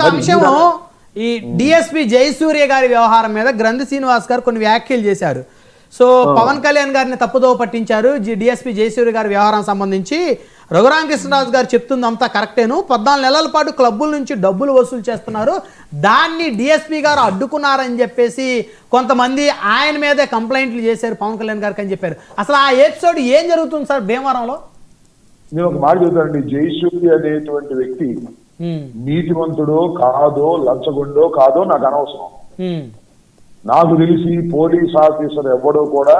అంశము ఈ డిఎస్పీ జయసూర్య గారి వ్యవహారం మీద గ్రంథి శ్రీనివాస్ గారు కొన్ని వ్యాఖ్యలు చేశారు. సో పవన్ కళ్యాణ్ గారిని తప్పుదో పట్టించారు. డిఎస్పీ జయసూర్య గారి వ్యవహారం సంబంధించి రఘురామకృష్ణరాజు గారు చెప్తుంది అంతా కరెక్టేను. 14 నెలల పాటు క్లబ్బుల నుంచి డబ్బులు వసూలు చేస్తున్నారు, దాన్ని డిఎస్పీ గారు అడ్డుకున్నారని చెప్పేసి కొంతమంది ఆయన మీదే కంప్లైంట్లు చేశారు పవన్ కళ్యాణ్ గారికి అని చెప్పారు. అసలు ఆ ఎపిసోడ్ ఏం జరుగుతుంది సార్ భీమవరంలో? నేను ఒక మాట చెబుతానండి. జయసూర్య అనేటువంటి వ్యక్తి నీతివంతుడో కాదో లంచగొండో కాదో నాకు అనవసరం. నాకు తెలిసి పోలీస్ ఆఫీసర్ ఎవడో కూడా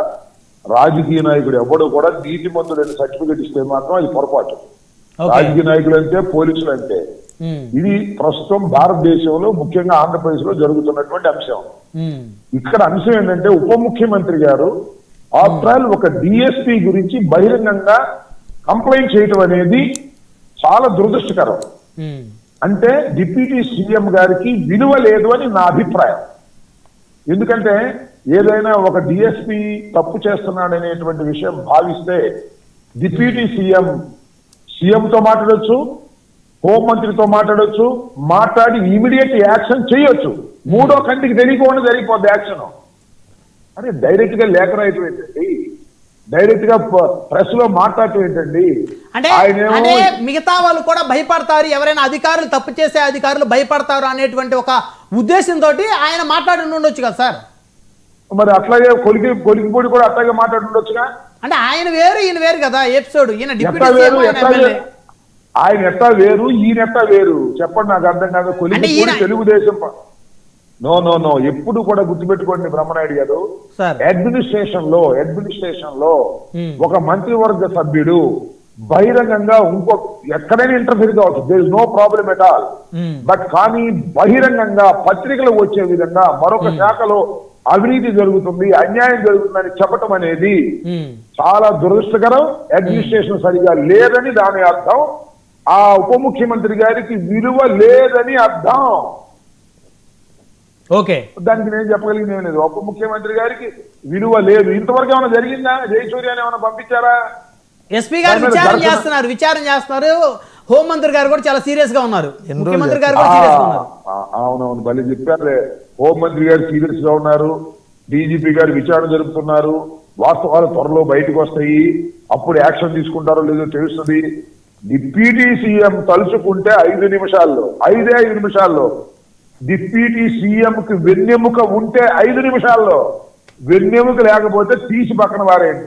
రాజకీయ నాయకుడు ఎవడో కూడా నీతిమంతుడైన సర్టిఫికెట్ ఇస్తే మాత్రం అది పొరపాటు. రాజకీయ నాయకులు అంటే పోలీసులు అంటే ఇది ప్రస్తుతం భారతదేశంలో ముఖ్యంగా ఆంధ్రప్రదేశ్ లో జరుగుతున్నటువంటి అంశం. ఇక్కడ అంశం ఏంటంటే ఉప ముఖ్యమంత్రి గారు ఆఫ్టర్ ఆల్ ఒక డిఎస్పీ గురించి బహిరంగంగా కంప్లైంట్ చేయటం అనేది చాలా దురదృష్టకరం. అంటే డిప్యూటీ సీఎం గారికి విలువ లేదు అని నా అభిప్రాయం. ఎందుకంటే ఏదైనా ఒక డిఎస్పీ తప్పు చేస్తున్నాడనేటువంటి విషయం భావిస్తే డిప్యూటీ సీఎంతో మాట్లాడొచ్చు, హోంమంత్రితో మాట్లాడొచ్చు, మాట్లాడి ఇమీడియట్ యాక్షన్ చేయొచ్చు. మూడో కంటికి తెలియకుండా జరిగిపోద్ది యాక్షన్. అరే డైరెక్ట్ గా లేఖ రాయటం ఏంటండి, డైరెక్ట్ గా ప్రెస్ లో మాట్లాడటం ఏంటండి? అంటే మిగతా వాళ్ళు కూడా భయపడతారు, ఎవరైనా అధికారులు తప్పు చేసే అధికారులు భయపడతారు అనేటువంటి ఒక ఉద్దేశంతో ఆయన మాట్లాడి ఉండొచ్చు కదా సార్. మరి అట్లాగే కొలికిపూడి కూడా అట్లాగే మాట్లాడి ఉండొచ్చుగా. అంటే ఆయన వేరు ఈయన వేరు కదా ఎపిసోడ్. ఆయన ఎట్టా వేరు ఈయన ఎట్టా వేరు చెప్పండి, నాకు అర్థం కాదు. కొలికిపూడి తెలుగుదేశం నో ఎప్పుడు కూడా గుర్తుపెట్టుకోండి బ్రహ్మనాయుడు గారు, అడ్మినిస్ట్రేషన్ లో ఒక మంత్రివర్గ సభ్యుడు బహిరంగంగా ఇంకో ఎక్కడైనా ఇంటర్ఫీర్ కావచ్చు, there is no problem at all. But కానీ బహిరంగంగా పత్రికలు వచ్చే విధంగా మరొక శాఖలో అవినీతి జరుగుతుంది, అన్యాయం జరుగుతుందని చెప్పటం అనేది చాలా దురదృష్టకరం. అడ్మినిస్ట్రేషన్ సరిగా లేదని దాని అర్థం. ఆ ఉప ముఖ్యమంత్రి గారికి విలువ లేదని అర్థం. ఓకే, దానికి నేను చెప్పగలిగింది ఏం లేదు. ఉప ముఖ్యమంత్రి గారికి విలువ లేదు. ఇంతవరకు ఏమైనా జరిగిందా? జయసూర్యాన్ని ఏమైనా పంపించారా? ఎస్పీ గారు విచారణ చేస్తున్నారు. హోంమంత్రి గారు కూడా చాలా సీరియస్ గా ఉన్నారు. ముఖ్యమంత్రి గారు కూడా సీరియస్ గా ఉన్నారు. అవునవును భలే చెప్పారు. హోంమంత్రి గారు సీరియస్ గా ఉన్నారు, డీజీపీ గారు విచారణ జరుపుతున్నారు. వాస్తవాలు త్వరలో బయటకు వస్తాయి, అప్పుడు యాక్షన్ తీసుకుంటారో లేదో తెలుస్తుంది. డిప్యూటీ సీఎం తలుచుకుంటే 5 నిమిషాల్లో డిప్యూటీ సీఎం కి వెన్నెముక ఉంటే 5 నిమిషాల్లో, వెన్నెముక లేకపోతే తీసి పక్కన వారేయండి.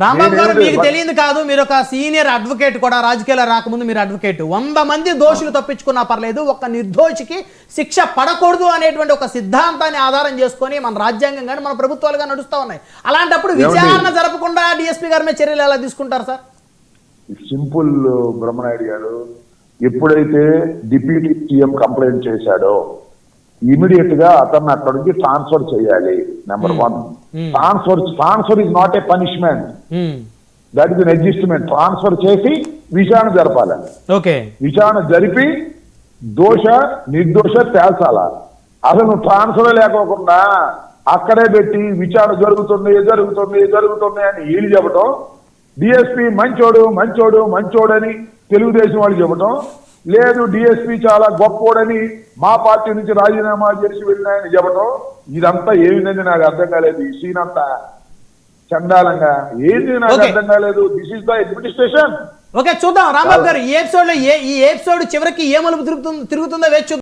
రాంబాబు గారు మీకు తెలియదు కాదు, మీరు ఒక సీనియర్ అడ్వకేట్ కూడా, రాజకీయాలు రాకముందు మీరు అడ్వకేట్. 100 మంది దోషులు తప్పించుకున్నా పర్లేదు, ఒక నిర్దోషికి శిక్ష పడకూడదు అనేటువంటి ఒక సిద్ధాంతాన్ని ఆధారం చేసుకొని మన రాజ్యాంగం కానీ మన ప్రభుత్వాలుగా నడుస్తూ ఉన్నాయి. అలాంటప్పుడు విచారణ జరపకుండా డిఎస్పీ గారి మీద చర్యలు ఎలా తీసుకుంటారు సార్? సింపుల్ బ్రహ్మనాయుడు గారు, ఎప్పుడైతే డిప్యూటీ సీఎం కంప్లైంట్ చేశాడో ఇమీడియట్ గా అతన్ని అక్కడ నుంచి ట్రాన్స్ఫర్ చేయాలి. Number 1, transfer is not a punishment, that is an adjustment. Transfer చేసి విచారణ జరపాలి. విచారణ జరిపి దోష నిర్దోష తేల్చాల. అసలు ట్రాన్స్ఫర్ లేకోకుండా అక్కడే పెట్టి విచారణ జరుగుతుంది అని వీళ్ళు చెప్పటం, డిఎస్పీ మంచోడు అని తెలుగుదేశం వాళ్ళు చెప్పటం, లేదు డిఎస్పీ చాలా గొప్పోడని మా పార్టీ నుంచి రాజీనామా చేసి వెళ్ళినాయని చెప్పటం, ఇదంతా ఏమిందని నాకు అర్థం కాలేదు. ఈ సీన్ అంతా చండాలంగా ఏంది నాకు అర్థం కాలేదు. This is the administration. Okay, చూద్దాం రాంబాబు గారు ఈ ఎపిసోడ్ చివరికి ఏ మలుపు తిరుగుతుందో వేచి